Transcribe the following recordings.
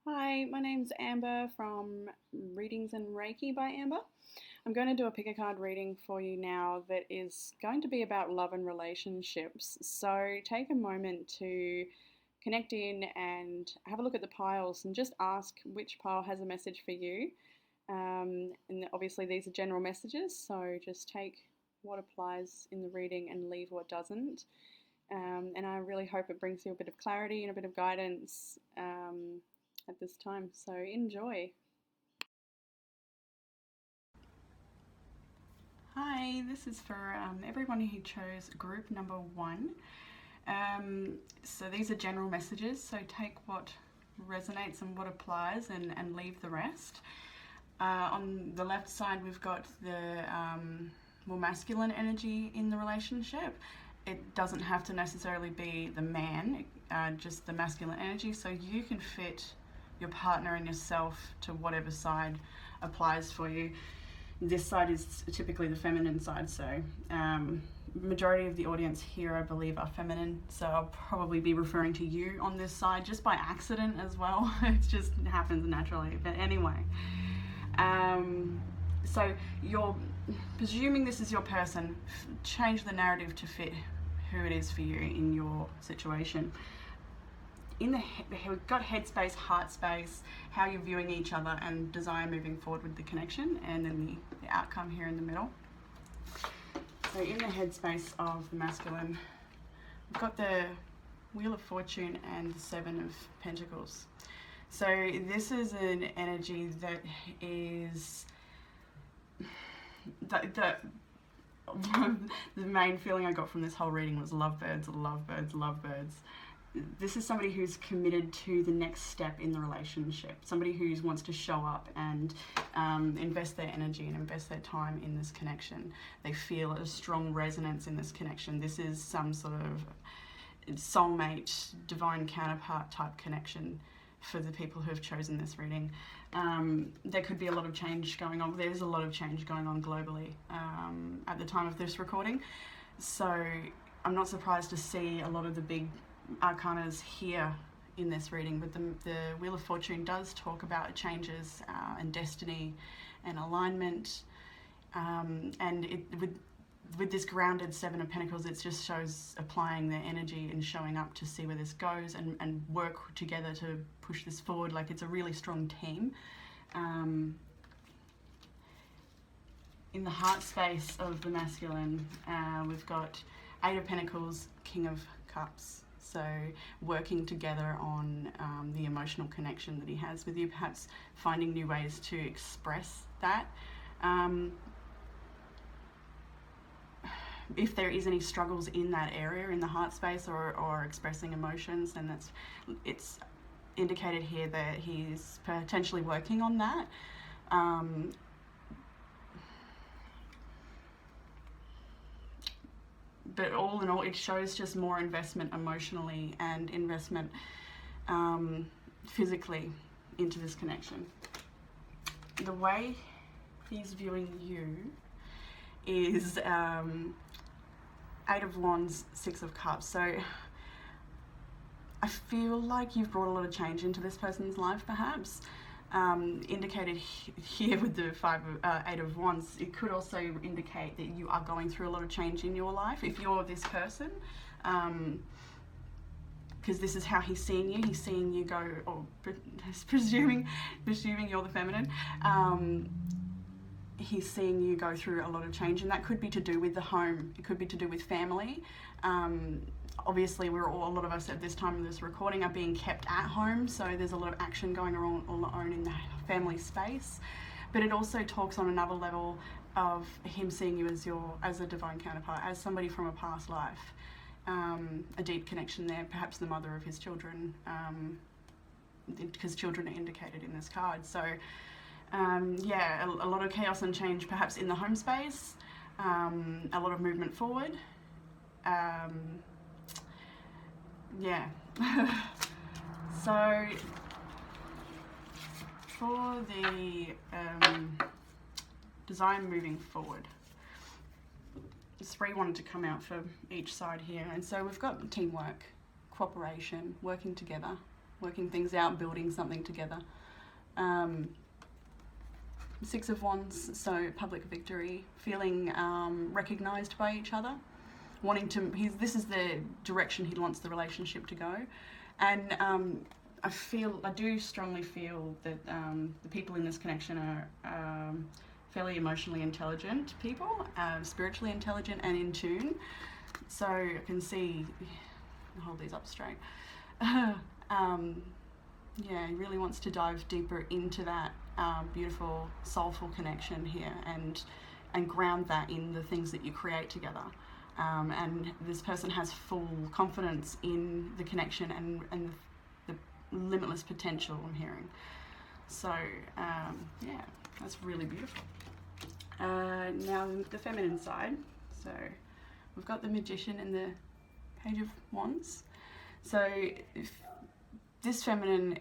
Hi, my name's Amber from Readings and Reiki by Amber. I'm going to do a pick a card reading for you now that is going to be about love and relationships. So take a moment to connect in and have a look at the piles and just ask which pile has a message for you. And obviously, these are general messages, so just take what applies in the reading and leave what doesn't. And I really hope it brings you a bit of clarity and a bit of guidance at this time. So enjoy. Hi, this is for everyone who chose group number 1. So these are general messages, so take what resonates and what applies and leave the rest. On the left side, we've got the more masculine energy in the relationship. It doesn't have to necessarily be the man, just the masculine energy, so you can fit your partner and yourself to whatever side applies for you. This side is typically the feminine side, so majority of the audience here, I believe, are feminine, so I'll probably be referring to you on this side just by accident as well. It just happens naturally, but anyway. So you're presuming this is your person, change the narrative to fit who it is for you in your situation. We've got headspace, heart space, how you're viewing each other, and desire moving forward with the connection, and then the outcome here in the middle. So in the headspace of the masculine, we've got the Wheel of Fortune and the Seven of Pentacles. So this is an energy that is the main feeling I got from this whole reading was lovebirds, lovebirds, lovebirds. This is somebody who's committed to the next step in the relationship, somebody who wants to show up and invest their energy and invest their time in this connection. They feel a strong resonance in this connection. This is some sort of soulmate, divine counterpart type connection for the people who have chosen this reading. There could be a lot of change going on. There's a lot of change going on globally at the time of this recording. So I'm not surprised to see a lot of the big arcanas here in this reading, but the Wheel of Fortune does talk about changes and destiny and alignment, and with this grounded Seven of Pentacles, it just shows applying their energy and showing up to see where this goes and work together to push this forward. Like, it's a really strong team. In the heart space of the masculine, we've got Eight of Pentacles, King of Cups. So working together on the emotional connection that he has with you, perhaps finding new ways to express that. If there is any struggles in that area, in the heart space, or expressing emotions, then it's indicated here that he's potentially working on that. But all in all, it shows just more investment emotionally and investment physically into this connection. The way he's viewing you is Eight of Wands, Six of Cups. So I feel like you've brought a lot of change into this person's life, perhaps. Indicated here with the Eight of Wands, it could also indicate that you are going through a lot of change in your life if you're this person, because this is how he's seeing you. He's seeing you go, or presuming you're the feminine, he's seeing you go through a lot of change, and that could be to do with the home, it could be to do with family. Obviously, a lot of us at this time of this recording are being kept at home, so there's a lot of action going on in the family space. But it also talks on another level of him seeing you as a divine counterpart, as somebody from a past life, a deep connection there, perhaps the mother of his children, because children are indicated in this card. So yeah, a lot of chaos and change perhaps in the home space, a lot of movement forward. Yeah. So for the design moving forward, 3 wanted to come out for each side here, and so we've got teamwork, cooperation, working together, working things out, building something together. Six of Wands, so public victory, feeling recognised by each other, wanting to, this is the direction he wants the relationship to go. And I do strongly feel that the people in this connection are fairly emotionally intelligent people, spiritually intelligent and in tune. So I can see, I'll hold these up straight. Yeah, he really wants to dive deeper into that beautiful, soulful connection here, and ground that in the things that you create together. And this person has full confidence in the connection and the limitless potential I'm hearing. So yeah, that's really beautiful. Now the feminine side. So we've got the Magician and the Page of Wands. So if this feminine,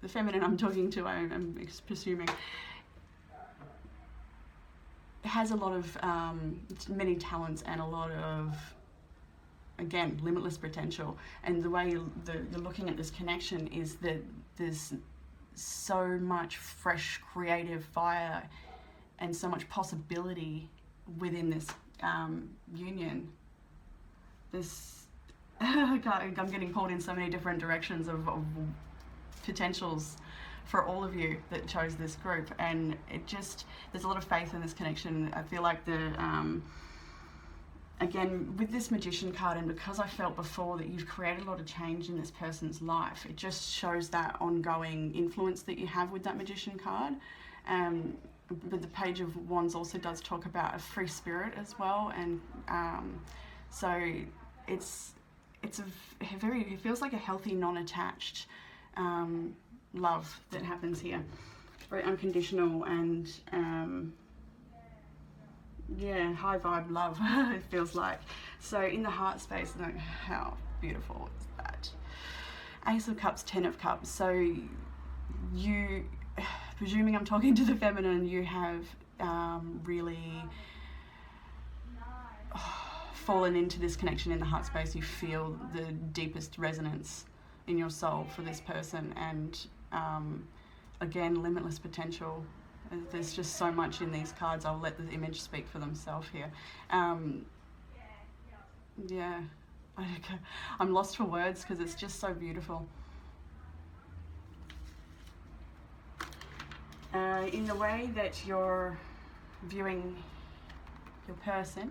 the feminine I'm talking to, I'm presuming, has a lot of many talents and a lot of, again, limitless potential. And the way you're looking at this connection is that there's so much fresh creative fire and so much possibility within this union. This I'm getting pulled in so many different directions of potentials for all of you that chose this group, and there's a lot of faith in this connection. I feel like again, with this Magician card, and because I felt before that you've created a lot of change in this person's life, it just shows that ongoing influence that you have with that Magician card. But the Page of Wands also does talk about a free spirit as well, and so it feels like a healthy, non-attached love that happens here. Very unconditional and yeah, high vibe love. It feels like. So in the heart space, like, how beautiful is that? Ace of Cups, Ten of Cups. So you, presuming I'm talking to the feminine, you have really fallen into this connection in the heart space. You feel the deepest resonance in your soul for this person, and again, limitless potential. There's just so much in these cards. I'll let the image speak for themselves here. Yeah, I'm lost for words because it's just so beautiful. In the way that you're viewing your person,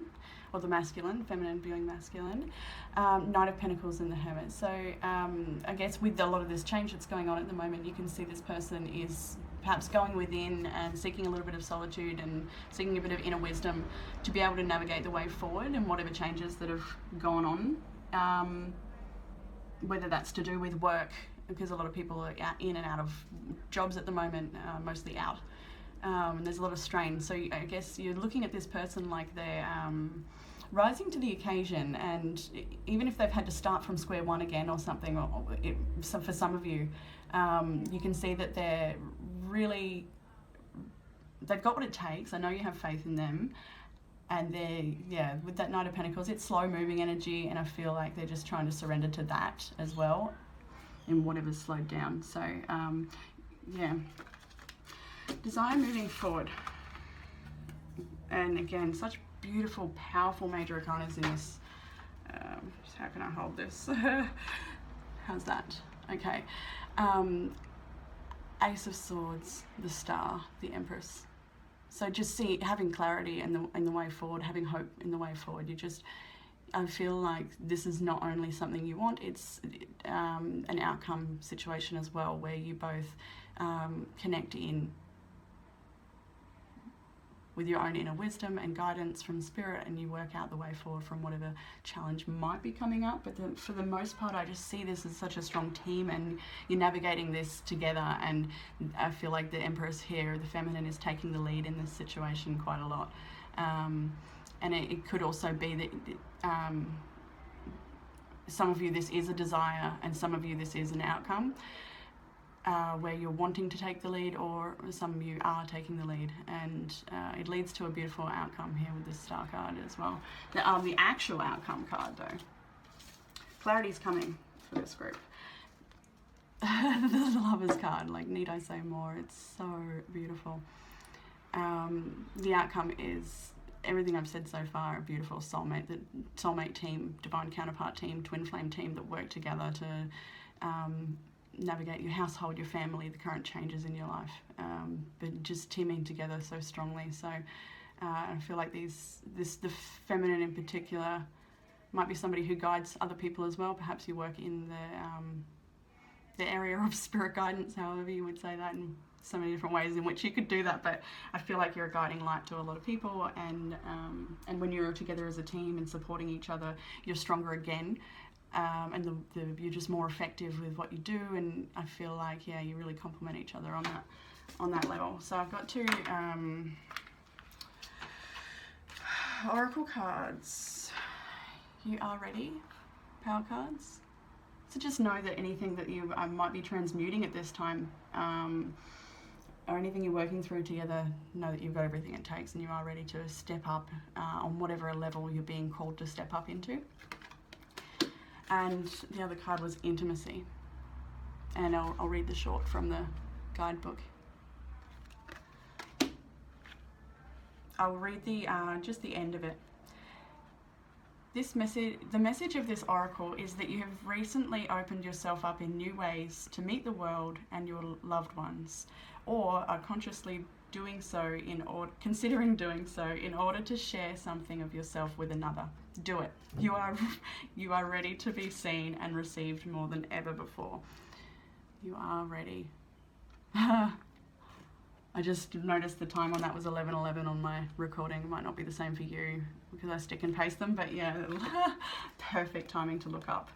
or the masculine, feminine viewing masculine, Knight of Pentacles and the Hermit. So I guess with a lot of this change that's going on at the moment, you can see this person is perhaps going within and seeking a little bit of solitude and seeking a bit of inner wisdom to be able to navigate the way forward and whatever changes that have gone on, whether that's to do with work, because a lot of people are in and out of jobs at the moment, mostly out. There's a lot of strain. So I guess you're looking at this person like they're rising to the occasion, and even if they've had to start from square one again or something, for some of you, you can see that they've got what it takes. I know you have faith in them, and with that Knight of Pentacles, it's slow moving energy, and I feel like they're just trying to surrender to that as well, in whatever's slowed down. So desire moving forward. And again, such beautiful, powerful major arcanas in this. How can I hold this? How's that? Okay. Ace of Swords, the Star, the Empress. So just having clarity in the way forward, having hope in the way forward. I feel like this is not only something you want, it's an outcome situation as well, where you both connect in with your own inner wisdom and guidance from spirit, and you work out the way forward from whatever challenge might be coming up. But for the most part, I just see this as such a strong team, and you're navigating this together. And I feel like the Empress here, the feminine, is taking the lead in this situation quite a lot. And it could also be that some of you this is a desire, and some of you this is an outcome. Where you're wanting to take the lead, or some of you are taking the lead, and it leads to a beautiful outcome here with this Star card as well. The actual outcome card, though, clarity is coming for this group. the Lovers card, like, need I say more? It's so beautiful. The outcome is everything I've said so far. A beautiful soulmate, the soulmate team, divine counterpart team, twin flame team that work together to navigate your household, your family, the current changes in your life, but just teaming together so strongly. So I feel like the feminine in particular might be somebody who guides other people as well. Perhaps you work in the area of spirit guidance, however you would say that, in so many different ways in which you could do that. But I feel like you're a guiding light to a lot of people, and when you're together as a team and supporting each other, you're stronger again, and you're just more effective with what you do. And I feel like, yeah, you really complement each other on that level. So I've got two oracle cards. You are ready, power cards. So just know that anything that you might be transmuting at this time, or anything you're working through together, know that you've got everything it takes and you are ready to step up on whatever level you're being called to step up into. And the other card was intimacy. And I'll read the short from the guidebook. I'll read just the end of it. The message of this oracle is that you have recently opened yourself up in new ways to meet the world and your loved ones, or are consciously considering doing so in order to share something of yourself with another. Do it. You are ready to be seen and received more than ever before. You are ready. I just noticed the time on that was 11:11 on my recording. It might not be the same for you because I stick and paste them, but yeah, perfect timing to look up.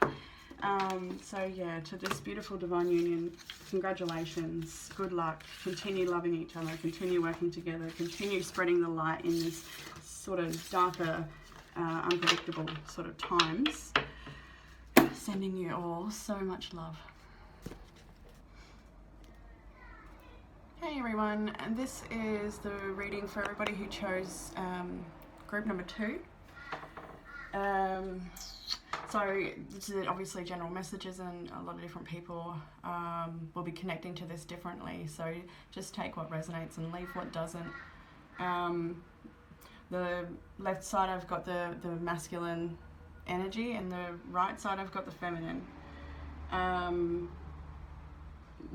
So yeah, to this beautiful divine union, congratulations, good luck, continue loving each other, continue working together, continue spreading the light in this sort of darker, unpredictable sort of times. Sending you all so much love. Hey everyone, and this is the reading for everybody who chose group number 2. So this is obviously general messages, and a lot of different people will be connecting to this differently, so just take what resonates and leave what doesn't. The left side I've got the masculine energy, and the right side I've got the feminine.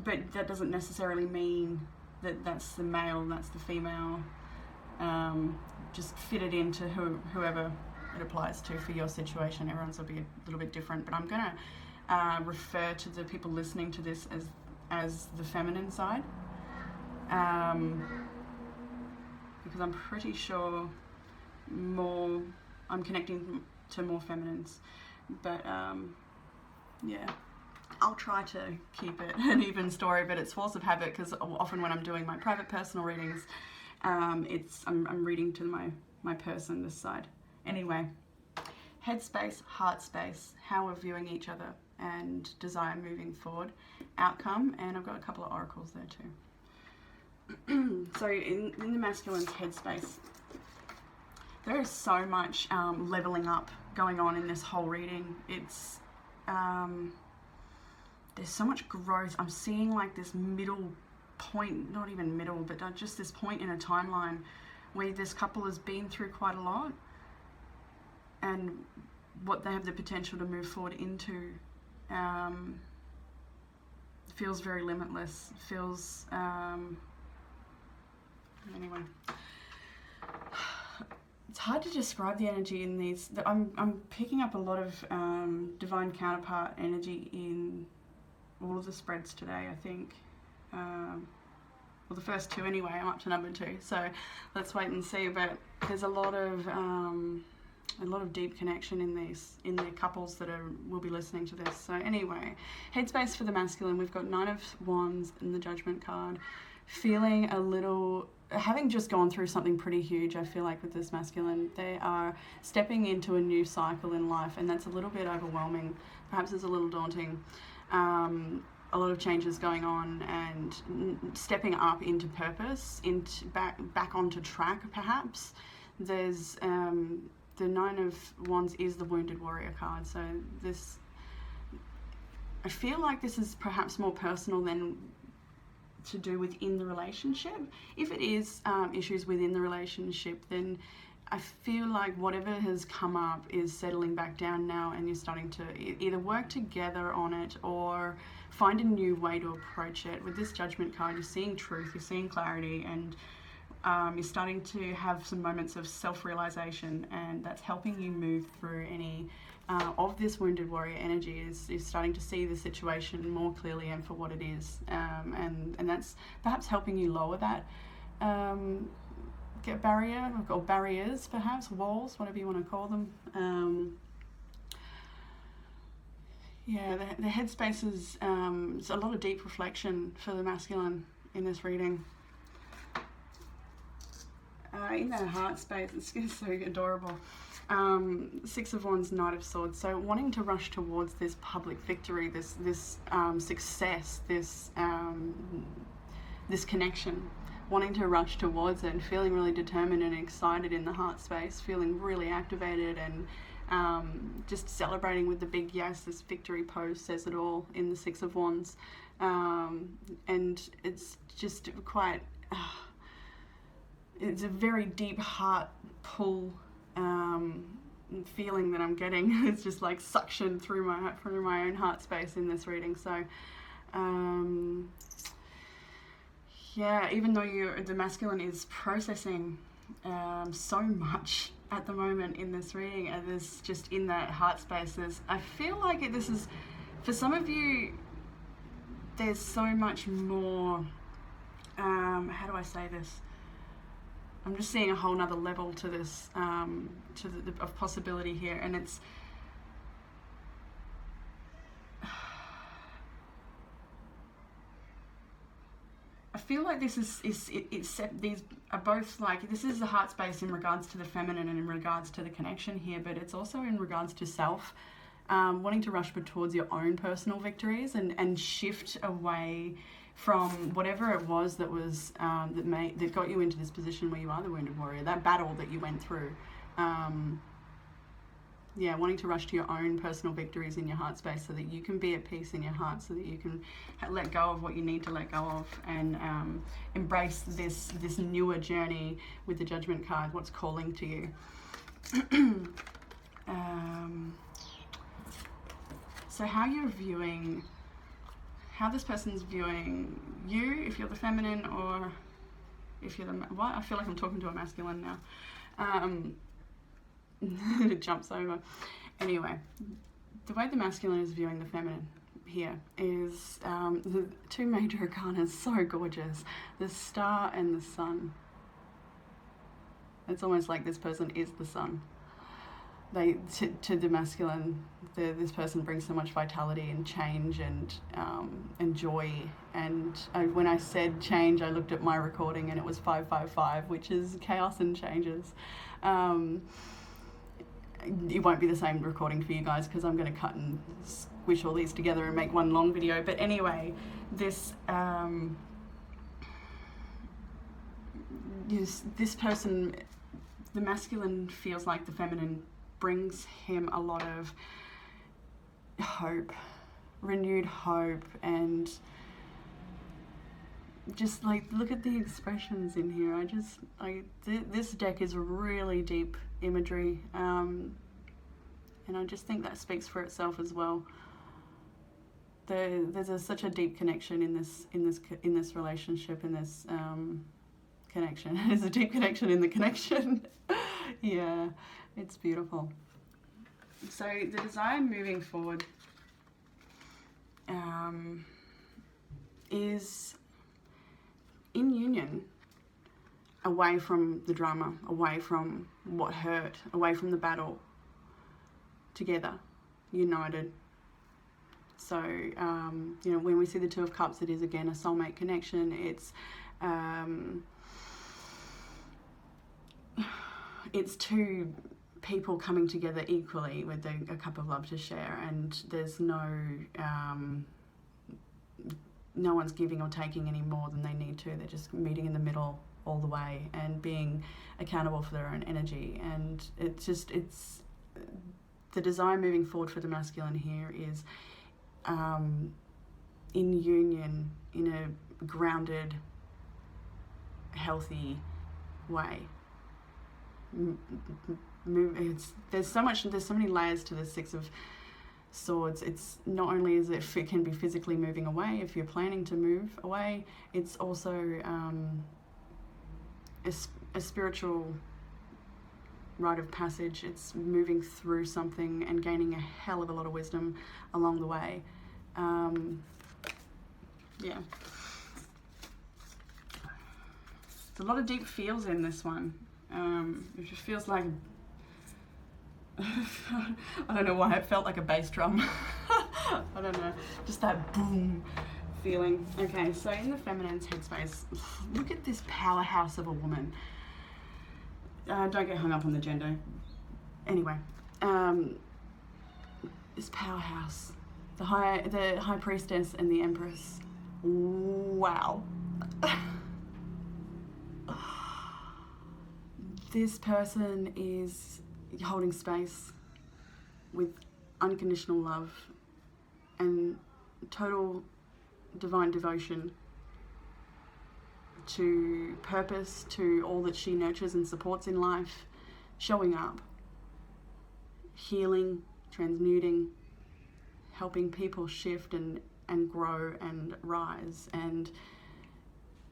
But that doesn't necessarily mean that that's the male and that's the female. Just fit it into whoever it applies to for your situation. Everyone's will be a little bit different, but I'm going to refer to the people listening to this as the feminine side, because I'm pretty sure I'm connecting to more feminines, but yeah, I'll try to keep it an even story, but it's force of habit, because often when I'm doing my private personal readings, I'm reading to my person, this side. Anyway, headspace, heart space, how we're viewing each other, and desire moving forward, outcome, and I've got a couple of oracles there too. So in the masculine's headspace, there is so much leveling up going on in this whole reading. It's there's so much growth. I'm seeing like this middle point, not even middle, but just this point in a timeline where this couple has been through quite a lot, and what they have the potential to move forward into feels very limitless. Feels anyway. It's hard to describe the energy in these. I'm picking up a lot of divine counterpart energy in all of the spreads today, I think. Well, the first 2 anyway. I'm up to number 2, so let's wait and see. But there's a lot of deep connection in the couples that will be listening to this. So anyway, headspace for the masculine, we've got 9 of Wands in the Judgment card. Feeling a little, having just gone through something pretty huge, I feel like with this masculine, they are stepping into a new cycle in life, and that's a little bit overwhelming. Perhaps it's a little daunting. A lot of changes going on, and stepping up into purpose, back onto track. Perhaps there's the 9 of Wands is the Wounded Warrior card. So this, I feel like this is perhaps more personal than to do within the relationship. If it is issues within the relationship, then I feel like whatever has come up is settling back down now, and you're starting to either work together on it or find a new way to approach it. With this Judgment card, you're seeing truth, you're seeing clarity, and you're starting to have some moments of self-realization, and that's helping you move through any of this wounded warrior energy. Is starting to see the situation more clearly and for what it is, and that's perhaps helping you lower that get barrier, or barriers, perhaps walls, whatever you want to call them. Yeah, the headspace is it's a lot of deep reflection for the masculine in this reading. In that heart space, it's so adorable. Six of Wands, Knight of Swords. So wanting to rush towards this public victory, this success, this connection, wanting to rush towards it, and feeling really determined and excited in the heart space, feeling really activated, and just celebrating with the big yes. This victory pose says it all in the Six of Wands, and it's just quite. It's a very deep heart pull feeling that I'm getting. It's just like suction through my own heart space in this reading. So yeah, even though the masculine is processing so much at the moment in this reading, and there's just in that heart space, I feel like this is, for some of you, there's so much more, how do I say this? I'm just seeing a whole nother level to this, of possibility here, and it's, I feel like this these are both like, this is the heart space in regards to the feminine and in regards to the connection here, but it's also in regards to self, wanting to rush towards your own personal victories and shift away from whatever it was that was that got you into this position where you are the wounded warrior, that battle that you went through. Yeah, wanting to rush to your own personal victories in your heart space so that you can be at peace in your heart, so that you can let go of what you need to let go of, and embrace this newer journey with the Judgment card, what's calling to you. So how this person's viewing you, if you're the feminine, or if you're the... What? I feel like I'm talking to a masculine now. It jumps over. Anyway, the way the masculine is viewing the feminine here is the two major arcana, so gorgeous. The Star and the Sun. It's almost like this person is the sun. To the masculine, this person brings so much vitality and change and joy. And when I said change, I looked at my recording and it was 555, which is chaos and changes. It won't be the same recording for you guys because I'm going to cut and squish all these together and make one long video. But anyway, this person, the masculine, feels like the feminine brings him a lot of hope, renewed hope, and just like, look at the expressions in here. This deck is really deep imagery, and I just think that speaks for itself as well. There's such a deep connection in this relationship, in this connection. There's a deep connection in the connection. Yeah, it's beautiful. So the desire moving forward is in union, away from the drama, away from what hurt, away from the battle, together, united. So, when we see the Two of Cups, it is again a soulmate connection. It's two people coming together equally with a cup of love to share, and there's no one's giving or taking any more than they need to. They're just meeting in the middle all the way and being accountable for their own energy. And it's the desire moving forward for the masculine here is in union in a grounded, healthy way. There's so many layers to the Six of Swords. It's not only as if it can be physically moving away, if you're planning to move away, it's also a spiritual rite of passage. It's moving through something and gaining a hell of a lot of wisdom along the way. Yeah. There's a lot of deep feels in this one. It just feels like I don't know why it felt like a bass drum. I don't know, just that boom feeling. Okay, so in the feminine's headspace, look at this powerhouse of a woman. Don't get hung up on the gender. Anyway, this powerhouse, the high priestess and the empress. Wow. This person is holding space with unconditional love and total divine devotion to purpose, to all that she nurtures and supports in life, showing up, healing, transmuting, helping people shift and grow and rise. And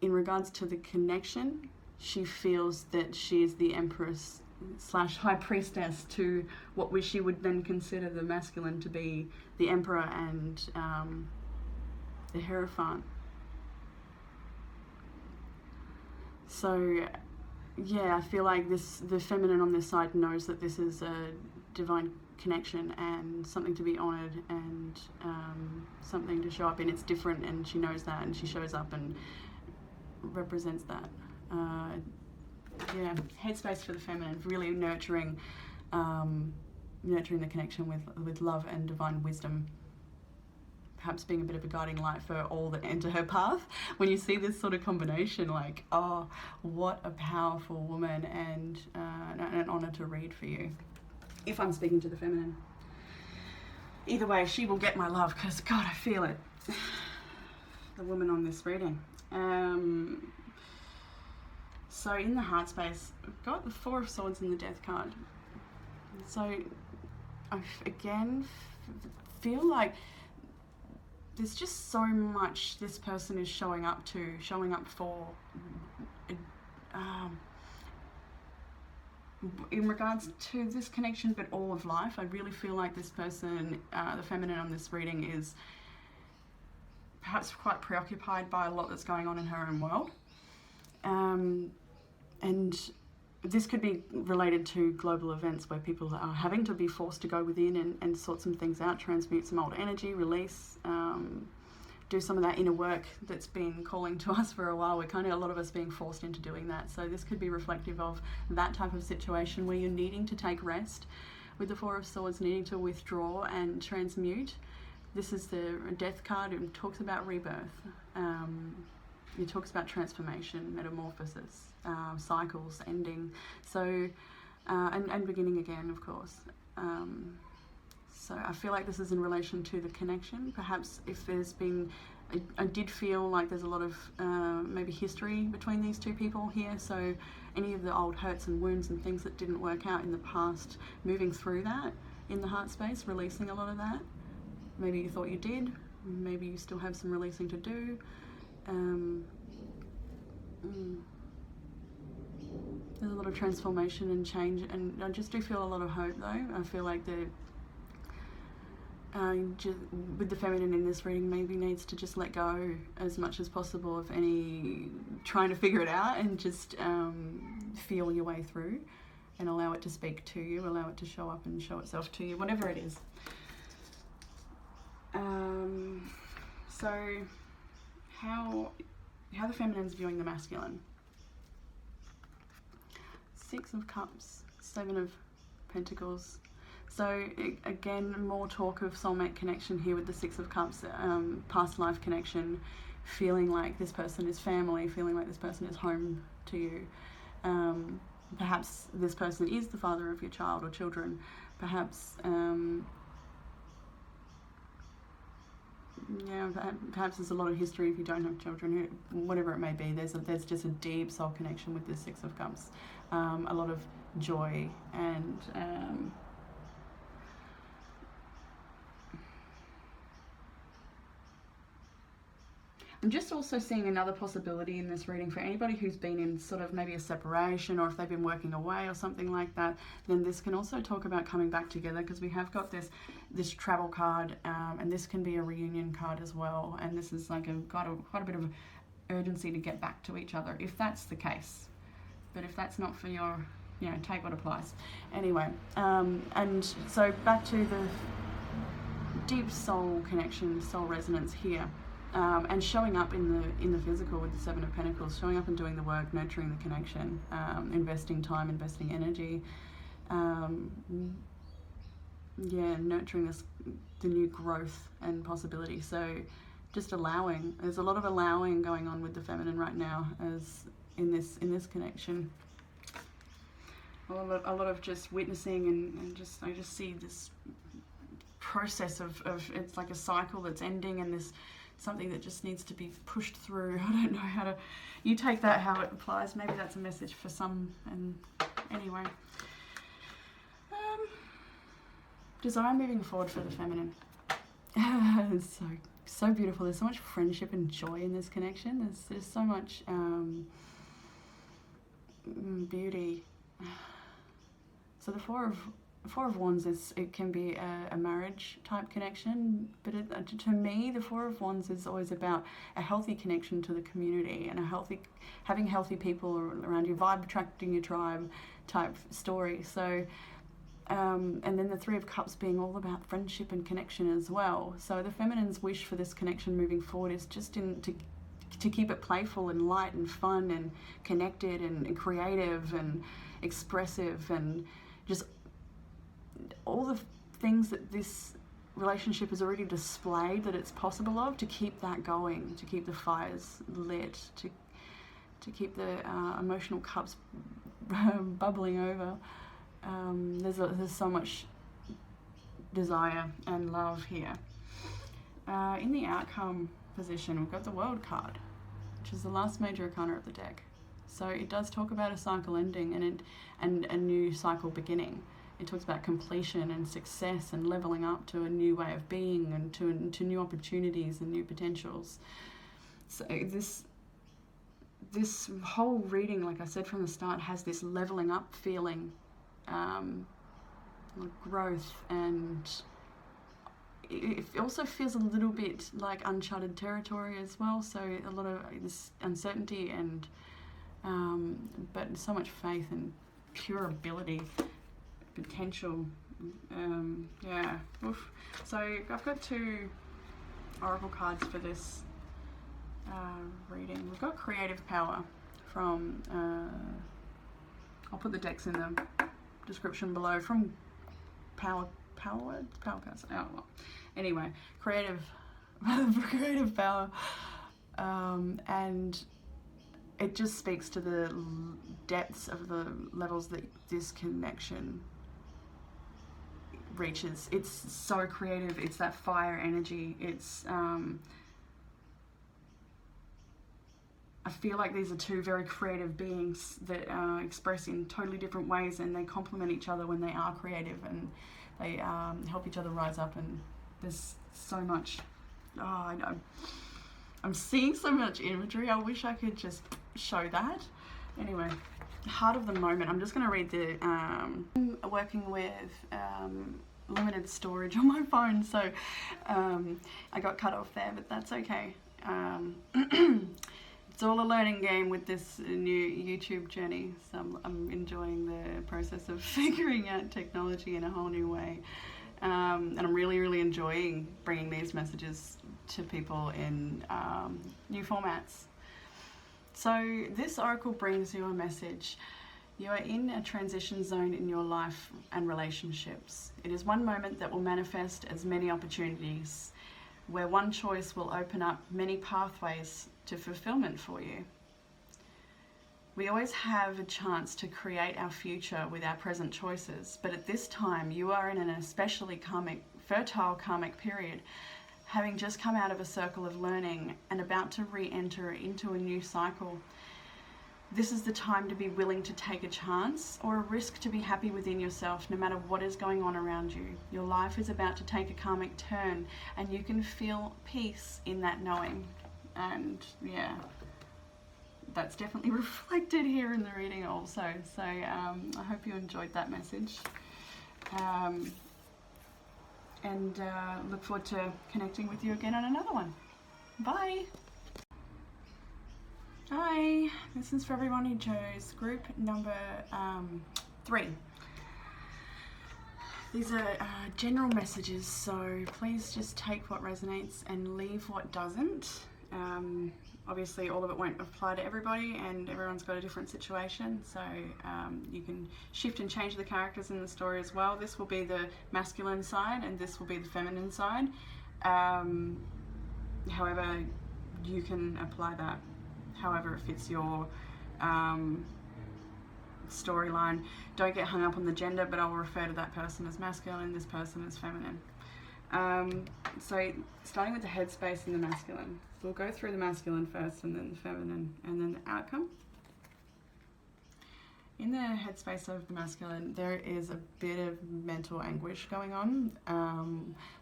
in regards to the connection, she feels that she is the empress / high priestess to what she would then consider the masculine to be the emperor and the hierophant. So yeah, I feel like the feminine on this side knows that this is a divine connection and something to be honored and something to show up in. It's different, and she knows that, and she shows up and represents that. Yeah, headspace for the feminine, really nurturing the connection with love and divine wisdom. Perhaps being a bit of a guiding light for all that enter her path. When you see this sort of combination, like, oh, what a powerful woman, and an honor to read for you. If I'm speaking to the feminine. Either way, she will get my love, because, God, I feel it. The woman on this reading. So in the heart space, I've got the Four of Swords and the Death card. So I again feel like there's just so much this person is showing up for. In regards to this connection, but all of life, I really feel like this person, the feminine on this reading, is perhaps quite preoccupied by a lot that's going on in her own world. And this could be related to global events where people are having to be forced to go within and sort some things out, transmute some old energy, release, do some of that inner work that's been calling to us for a while. We're kind of, a lot of us, being forced into doing that. So this could be reflective of that type of situation where you're needing to take rest. With the Four of Swords, needing to withdraw and transmute. This is the Death card. It talks about rebirth. It talks about transformation, metamorphosis, cycles, ending. So, and beginning again, of course. So I feel like this is in relation to the connection. Perhaps if there's been, I did feel like there's a lot of maybe history between these two people here. So any of the old hurts and wounds and things that didn't work out in the past, moving through that in the heart space, releasing a lot of that. Maybe you thought you did. Maybe you still have some releasing to do. There's a lot of transformation and change, and I just do feel a lot of hope though. I feel like with the feminine in this reading, maybe needs to just let go as much as possible of any trying to figure it out, and just feel your way through and allow it to speak to you, allow it to show up and show itself to you, whatever it is. So how the feminine's viewing the masculine. 6 of Cups, 7 of Pentacles. So again, more talk of soulmate connection here with the 6 of Cups, past life connection, feeling like this person is family, feeling like this person is home to you. Perhaps this person is the father of your child or children. Perhaps yeah, perhaps there's a lot of history if you don't have children, whatever it may be. There's just a deep soul connection with this Six of Cups, a lot of joy and I'm just also seeing another possibility in this reading for anybody who's been in sort of maybe a separation, or if they've been working away or something like that, then this can also talk about coming back together, because we have got this travel card, and this can be a reunion card as well, and this is like quite a bit of urgency to get back to each other, if that's the case. But if that's not for your, you know, take what applies. Anyway, and so back to the deep soul connection, soul resonance here. And showing up in the physical with the Seven of Pentacles, showing up and doing the work, nurturing the connection, investing time, investing energy, nurturing the new growth and possibility. So just allowing. There's a lot of allowing going on with the feminine right now, as in this connection. A lot of just witnessing and I just see this process of it's like a cycle that's ending, and this something that just needs to be pushed through. I don't know how to, you take that how it applies. Maybe that's a message for some. And anyway, desire moving forward for the feminine. It's so beautiful. There's so much friendship and joy in this connection. There's so much beauty. So the Four of Wands it can be a marriage type connection, but to me the Four of Wands is always about a healthy connection to the community and having healthy people around you, vibe attracting your tribe type story. So and then the Three of Cups being all about friendship and connection as well. So the feminine's wish for this connection moving forward is just to keep it playful and light and fun and connected and creative and expressive, and just all the things that this relationship has already displayed that it's possible of, to keep that going, to keep the fires lit, to keep the emotional cups bubbling over. There's so much desire and love here. In the outcome position, we've got the World card, which is the last major arcana of the deck. So it does talk about a cycle ending and a new cycle beginning. It talks about completion and success and leveling up to a new way of being and to new opportunities and new potentials. So this whole reading, like I said from the start, has this leveling up feeling, growth, and it also feels a little bit like uncharted territory as well. So a lot of this uncertainty and but so much faith and pure ability, potential. Oof. So I've got two oracle cards for this reading. We've got creative power from I'll put the decks in the description below, from power cards. Oh, well. Anyway, creative power, and it just speaks to the depths of the levels that this connection reaches. It's so creative. It's that fire energy. It's I feel like these are two very creative beings that express in totally different ways, and they complement each other when they are creative, and they help each other rise up. And there's so much. I'm seeing so much imagery. I wish I could just show that. Anyway, heart of the moment. I'm just going to read the working with limited storage on my phone, so I got cut off there, but that's okay. It's all a learning game with this new YouTube journey, so I'm enjoying the process of figuring out technology in a whole new way, and I'm really enjoying bringing these messages to people in new formats. So this oracle brings you a message. You are in a transition zone in your life and relationships. It is one moment that will manifest as many opportunities, where one choice will open up many pathways to fulfillment for you. We always have a chance to create our future with our present choices, but at this time you are in an especially fertile karmic period. having just come out of a circle of learning and about to re-enter into a new cycle. This is the time to be willing to take a chance or a risk to be happy within yourself, no matter what is going on around you. Your life is about to take a karmic turn, and you can feel peace in that knowing. And yeah, that's definitely reflected here in the reading also. So I hope you enjoyed that message. And look forward to connecting with you again on another one. Bye. Hi, this is for everyone who chose group number 3. These are general messages, so please just take what resonates and leave what doesn't. Obviously all of it won't apply to everybody, and everyone's got a different situation, so you can shift and change the characters in the story as well. This will be the masculine side and this will be the feminine side. However, you can apply that however it fits your storyline. Don't get hung up on the gender, but I'll refer to that person as masculine and this person as feminine. So starting with the headspace in the masculine. We'll go through the masculine first and then the feminine and then the outcome. In the headspace of the masculine, there is a bit of mental anguish going on.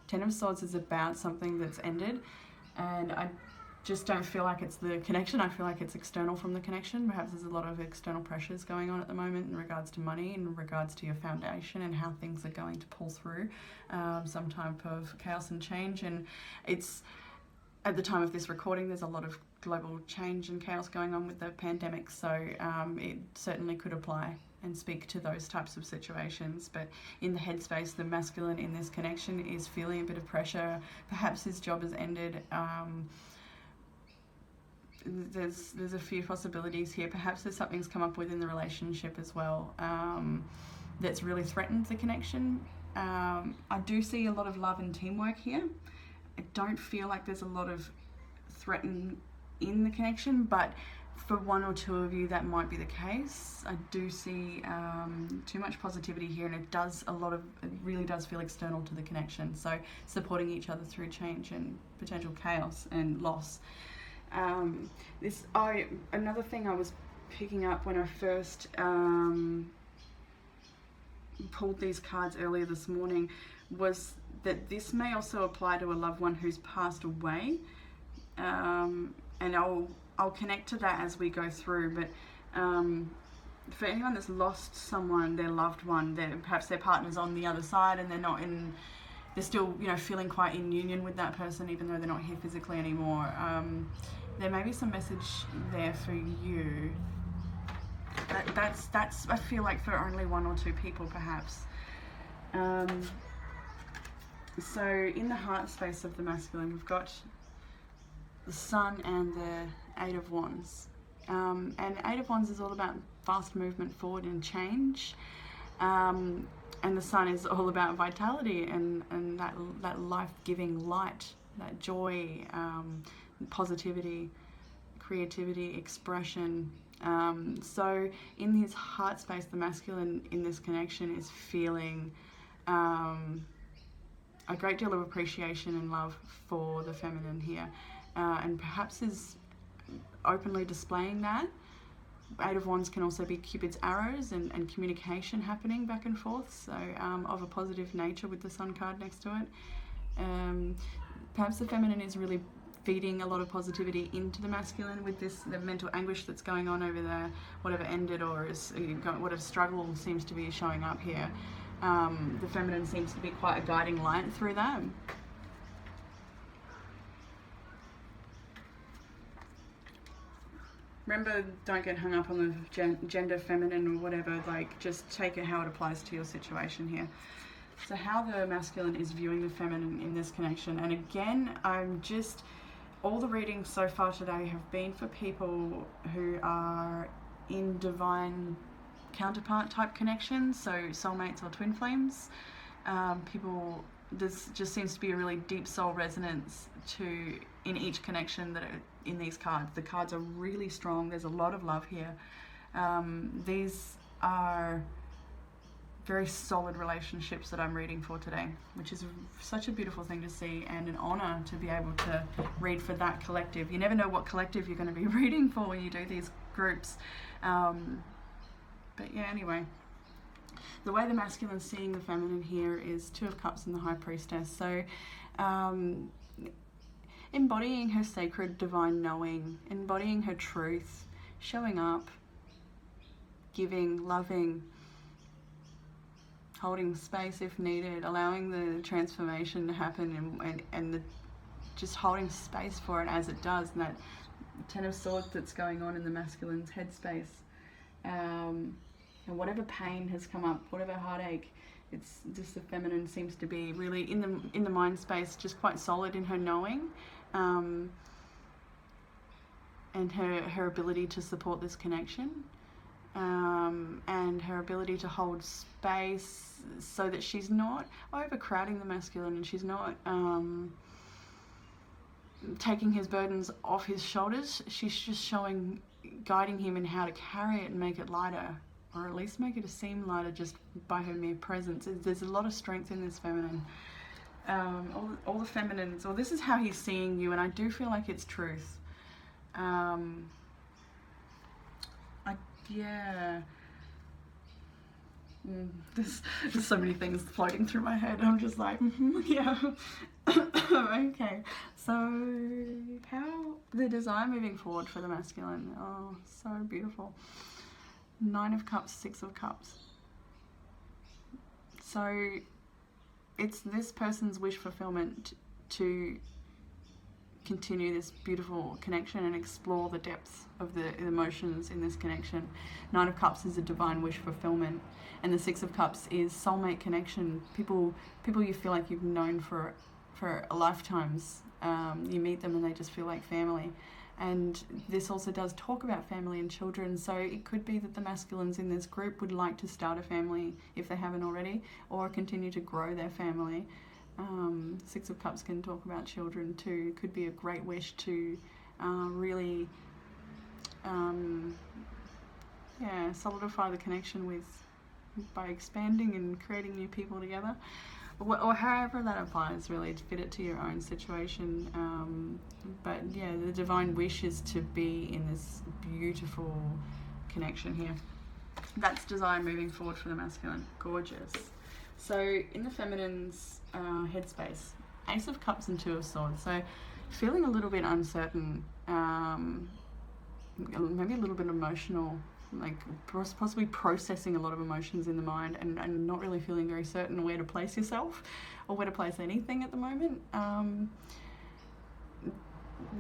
Ten of Swords is about something that's ended, and I just don't feel like it's the connection. I feel like it's external from the connection. Perhaps there's a lot of external pressures going on at the moment in regards to money, in regards to your foundation and how things are going to pull through some type of chaos and change. And it's, at the time of this recording, there's a lot of global change and chaos going on with the pandemic, so it certainly could apply and speak to those types of situations. But in the headspace, the masculine in this connection is feeling a bit of pressure. Perhaps his job has ended. There's a few possibilities here. Perhaps there's something's come up within the relationship as well that's really threatened the connection. I do see a lot of love and teamwork here. I don't feel like there's a lot of threaten in the connection, but for one or two of you that might be the case. I do see too much positivity here, and it really does feel external to the connection. So supporting each other through change and potential chaos and loss. Another thing I was picking up when I first pulled these cards earlier this morning was that this may also apply to a loved one who's passed away, and I'll connect to that as we go through. But for anyone that's lost someone, their loved one, perhaps their partner's on the other side and they're still feeling quite in union with that person even though they're not here physically anymore. There may be some message there for you. That's I feel like for only one or two people perhaps. So in the heart space of the masculine, we've got the Sun and the Eight of Wands. And Eight of Wands is all about fast movement forward and change. And the Sun is all about vitality and that life-giving light, that joy, positivity, creativity, expression. So in his heart space, the masculine in this connection is feeling a great deal of appreciation and love for the feminine here, and perhaps is openly displaying that. Eight of Wands can also be Cupid's arrows and communication happening back and forth, so of a positive nature with the Sun card next to it. Perhaps the feminine is really feeding a lot of positivity into the masculine with the mental anguish that's going on over there, whatever ended or whatever struggle seems to be showing up here. The feminine seems to be quite a guiding light through that. Remember, don't get hung up on the gender, feminine or whatever, just take it how it applies to your situation here. So how the masculine is viewing the feminine in this connection. And again, all the readings so far today have been for people who are in divine counterpart type connections, so soulmates or twin flames. This just seems to be a really deep soul resonance in each connection that are in these cards. The cards are really strong. There's a lot of love here. These are very solid relationships that I'm reading for today, which is such a beautiful thing to see, and an honor to be able to read for that collective. You never know what collective you're going to be reading for when you do these groups. But yeah, anyway, the way the masculine's seeing the feminine here is Two of Cups and the High Priestess. So embodying her sacred divine knowing, embodying her truth, showing up, giving, loving, holding space if needed, allowing the transformation to happen, and just holding space for it as it does, and that Ten of Swords that's going on in the masculine's headspace. And whatever pain has come up, whatever heartache, it's just the feminine seems to be really in the mind space, just quite solid in her knowing, and her ability to support this connection, and her ability to hold space so that she's not overcrowding the masculine, and she's not taking his burdens off his shoulders. She's just guiding him in how to carry it and make it lighter, or at least make it seem lighter just by her mere presence. There's a lot of strength in this feminine. All the feminines, or this is how he's seeing you, and I do feel like it's truth. Yeah. There's so many things floating through my head. I'm just like, yeah. Okay. So, how the design moving forward for the masculine? Oh, so beautiful. 9 of Cups, 6 of Cups. So, it's this person's wish fulfillment to continue this beautiful connection and explore the depths of the emotions in this connection. 9 of Cups is a divine wish fulfillment, and the 6 of Cups is soulmate connection. People you feel like you've known for lifetimes. You meet them and they just feel like family. And this also does talk about family and children, so it could be that the masculines in this group would like to start a family if they haven't already, or continue to grow their family. 6 of Cups can talk about children too. It could be a great wish to really solidify the connection by expanding and creating new people together, or however that applies, really, to fit it to your own situation. But yeah, the divine wish is to be in this beautiful connection here. That's design moving forward for the masculine. Gorgeous. So in the feminine's headspace, Ace of Cups and 2 of Swords. So feeling a little bit uncertain, maybe a little bit emotional, like possibly processing a lot of emotions in the mind, and not really feeling very certain where to place yourself or where to place anything at the moment.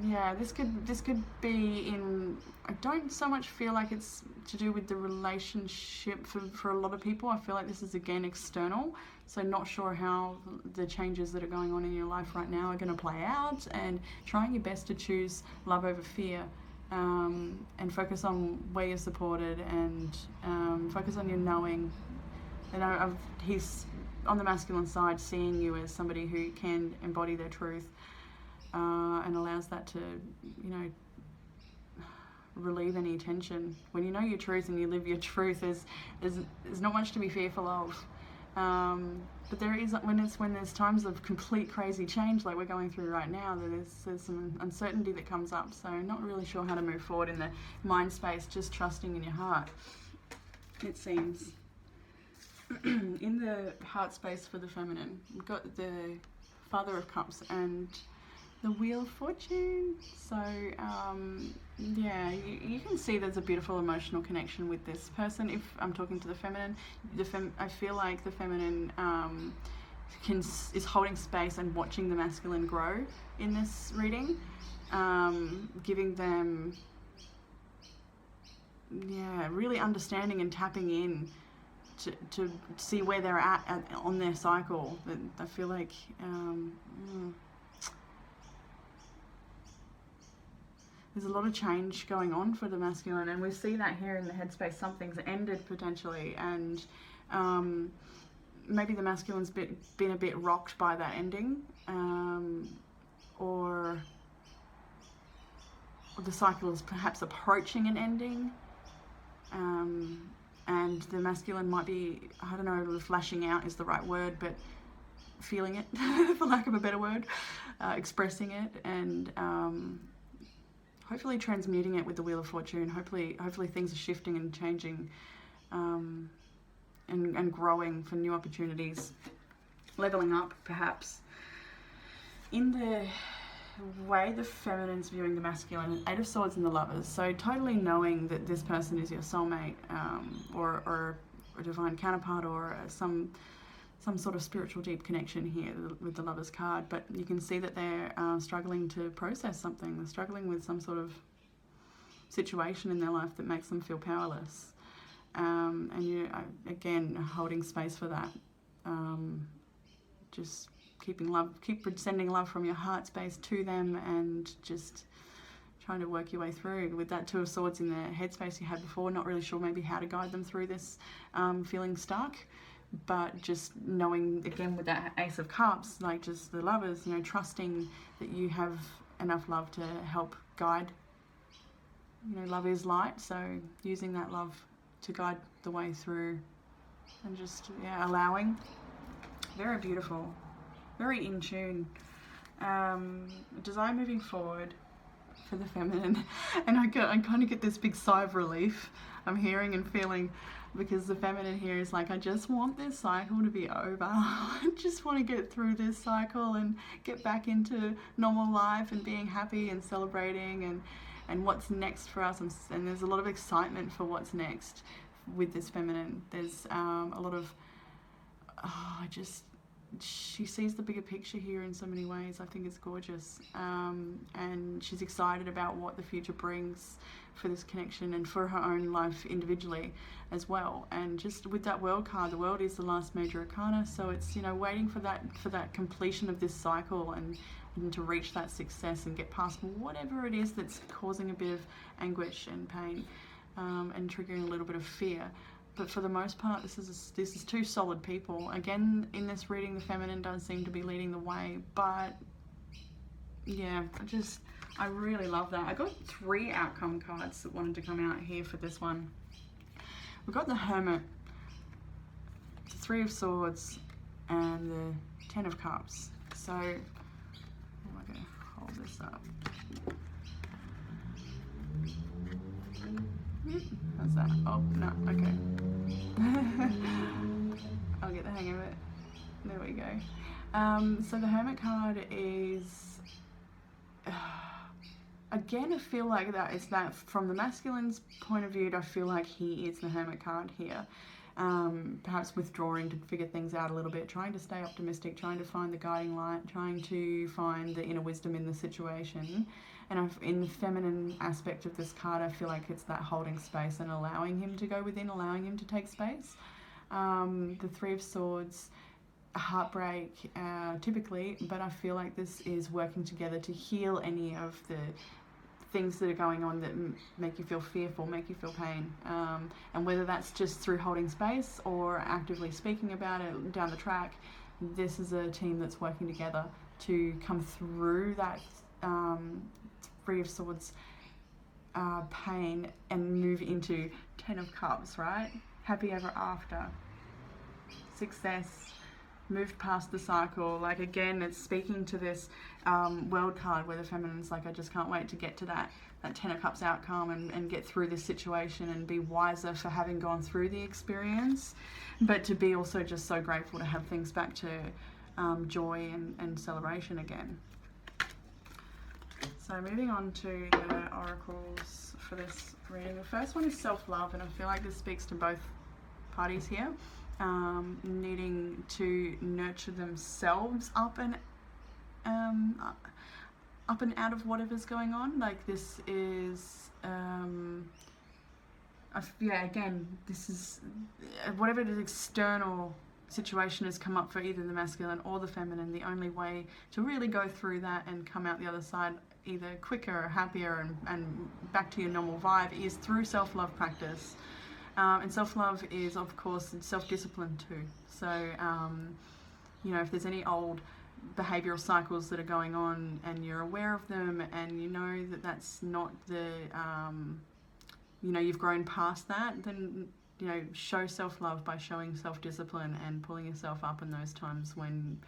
Yeah, this could be in, I don't so much feel like it's to do with the relationship for a lot of people. I feel like this is again external, so not sure how the changes that are going on in your life right now are going to play out, and trying your best to choose love over fear, and focus on where you're supported, and focus on your knowing. And he's on the masculine side seeing you as somebody who can embody their truth, and allows that to, relieve any tension. When you know your truth and you live your truth, there's not much to be fearful of. But there is, when there's times of complete crazy change like we're going through right now, there's some uncertainty that comes up. So not really sure how to move forward in the mind space, just trusting in your heart, it seems. In the heart space for the feminine, we've got the Father of Cups and the Wheel of Fortune. So yeah, you can see there's a beautiful emotional connection with this person. If I'm talking to the feminine, I feel like the feminine is holding space and watching the masculine grow in this reading, giving them, really understanding and tapping in to see where they're at on their cycle. I feel like there's a lot of change going on for the masculine, and we see that here in the headspace. Something's ended potentially, and maybe the masculine's been a bit rocked by that ending, or the cycle is perhaps approaching an ending, and the masculine might be, I don't know if lashing out is the right word, but feeling it, for lack of a better word, expressing it, and hopefully transmuting it with the Wheel of Fortune. Hopefully things are shifting and changing, and growing for new opportunities, leveling up perhaps. In the way the feminine's viewing the masculine, Eight of Swords and the Lovers, so totally knowing that this person is your soulmate, or a divine counterpart, or some sort of spiritual deep connection here with the Lovers card, but you can see that they're struggling to process something. They're struggling with some sort of situation in their life that makes them feel powerless, and you, again, holding space for that, just keep sending love from your heart space to them, and just trying to work your way through. With that Two of Swords in the headspace you had before, not really sure maybe how to guide them through this, feeling stuck, but just knowing, again, with that Ace of Cups, like just the Lovers, you know, trusting that you have enough love to help guide. You know, love is light, so using that love to guide the way through, and just, yeah, allowing. Very beautiful. Very in tune. Desire moving forward for the feminine, and I kind of get this big sigh of relief I'm hearing and feeling, because the feminine here is like, I just want this cycle to be over. I just want to get through this cycle and get back into normal life and being happy and celebrating, and what's next for us. And there's a lot of excitement for what's next with this feminine. There's a lot of, she sees the bigger picture here in so many ways. I think it's gorgeous, and she's excited about what the future brings for this connection and for her own life individually as well. And just with that World card, the World is the last major arcana, so it's, you know, waiting for that completion of this cycle, and to reach that success and get past whatever it is that's causing a bit of anguish and pain, and triggering a little bit of fear. But for the most part, this is two solid people. Again, in this reading, the feminine does seem to be leading the way, but yeah, I really love that. I got 3 outcome cards that wanted to come out here for this one. We've got the Hermit, the 3 of Swords, and the 10 of Cups. So, I'm going to hold this up. How's that? Oh, no, okay. I'll get the hang of it. There we go. So the Hermit card is, again, I feel like that is that from the masculine's point of view, I feel like he is the Hermit card here. Perhaps withdrawing to figure things out a little bit, trying to stay optimistic, trying to find the guiding light, trying to find the inner wisdom in the situation. And in the feminine aspect of this card, I feel like it's that holding space and allowing him to go within, allowing him to take space. The 3 of Swords, a heartbreak, typically, but I feel like this is working together to heal any of the things that are going on that make you feel fearful, make you feel pain. And whether that's just through holding space or actively speaking about it down the track, this is a team that's working together to come through that 3 of Swords pain and move into 10 of Cups, right? Happy ever after. Success. Moved past the cycle. Like, again, it's speaking to this World card where the feminine's like, I just can't wait to get to that 10 of Cups outcome and get through this situation and be wiser for having gone through the experience, but to be also just so grateful to have things back to joy and celebration again. So moving on to the oracles for this reading. The first one is self-love, and I feel like this speaks to both parties here. Needing to nurture themselves up and out of whatever's going on. Like, this is again, this is whatever the external situation has come up for either the masculine or the feminine. The only way to really go through that and come out the other side either quicker or happier and back to your normal vibe is through self-love practice. And self-love is, of course, self-discipline too. So, you know, if there's any old behavioural cycles that are going on and you're aware of them and you know that that's not the, you know, you've grown past that, then you know, show self-love by showing self-discipline and pulling yourself up in those times when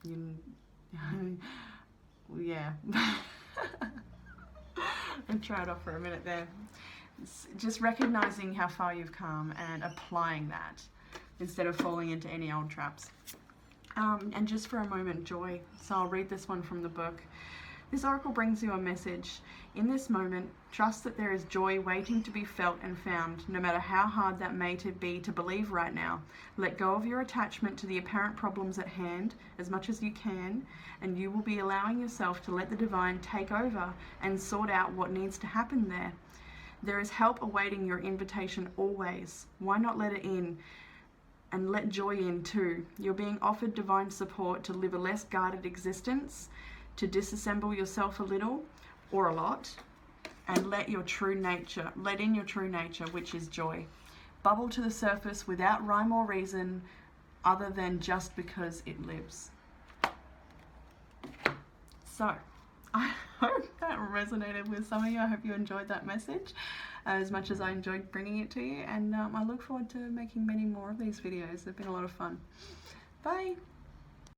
you yeah. I tried off for a minute there. It's just recognizing how far you've come and applying that instead of falling into any old traps. And just for a moment, joy. So I'll read this one from the book. This oracle brings you a message. In this moment, trust that there is joy waiting to be felt and found, no matter how hard that may be to believe right now. Let go of your attachment to the apparent problems at hand as much as you can, and you will be allowing yourself to let the divine take over and sort out what needs to happen there. There is help awaiting your invitation always. Why not let it in? And let joy in too. You're being offered divine support to live a less guarded existence, to disassemble yourself a little or a lot, and let in your true nature, which is joy, bubble to the surface without rhyme or reason other than just because it lives. So, I hope that resonated with some of you. I hope you enjoyed that message as much as I enjoyed bringing it to you, and I look forward to making many more of these videos. They've been a lot of fun. Bye!